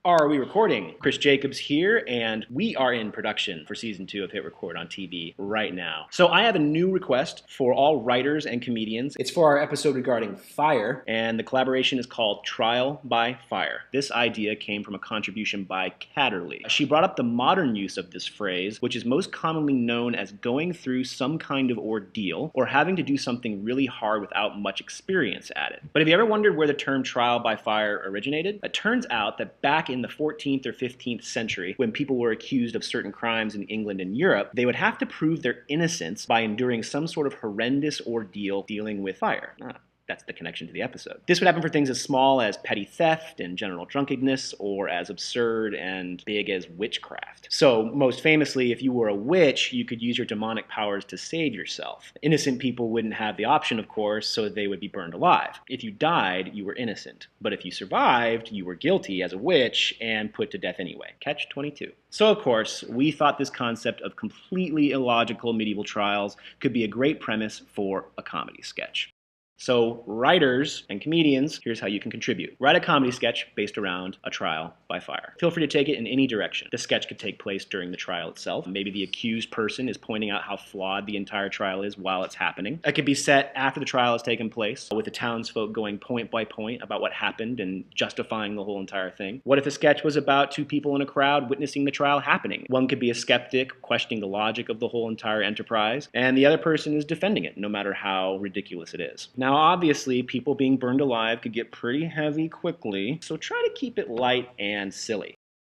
Are we recording? Chris Jacobs here, and we are in production for season 2 of Hit Record on TV right now. So I have a new request for all writers and comedians. It's for our episode regarding fire, and the collaboration is called Trial by Fire. This idea came from a contribution by Catterley. She brought up the modern use of this phrase, which is most commonly known as going through some kind of ordeal or having to do something really hard without much experience at it. But have you ever wondered where the term trial by fire originated? It turns out that back in the 14th or 15th century, when people were accused of certain crimes in England and Europe, they would have to prove their innocence by enduring some sort of horrendous ordeal dealing with fire. That's the connection to the episode. This would happen for things as small as petty theft and general drunkenness, or as absurd and big as witchcraft. So, most famously, if you were a witch, you could use your demonic powers to save yourself. Innocent people wouldn't have the option, of course, so they would be burned alive. If you died, you were innocent. But if you survived, you were guilty as a witch and put to death anyway. Catch 22. So, of course, we thought this concept of completely illogical medieval trials could be a great premise for a comedy sketch. So, writers and comedians, here's how you can contribute. Write a comedy sketch based around a trial by fire. Feel free to take it in any direction. The sketch could take place during the trial itself. Maybe the accused person is pointing out how flawed the entire trial is while it's happening. It could be set after the trial has taken place, with the townsfolk going point by point about what happened and justifying the whole entire thing. What if the sketch was about two people in a crowd witnessing the trial happening? One could be a skeptic, questioning the logic of the whole entire enterprise, and the other person is defending it, no matter how ridiculous it is. Now, obviously, people being burned alive could get pretty heavy quickly, so try to keep it light and silly.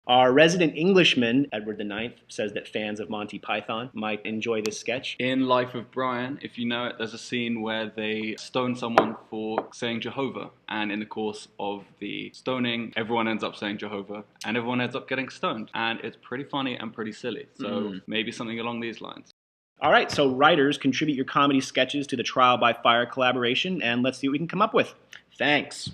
Our resident Englishman, Edward IX, says that fans of Monty Python might enjoy this sketch. In Life of Brian, if you know it, there's a scene where they stone someone for saying Jehovah, and in the course of the stoning, everyone ends up saying Jehovah, and everyone ends up getting stoned, and it's pretty funny and pretty silly, so maybe something along these lines. All right, so writers, contribute your comedy sketches to the Trial by Fire collaboration, and let's see what we can come up with. Thanks.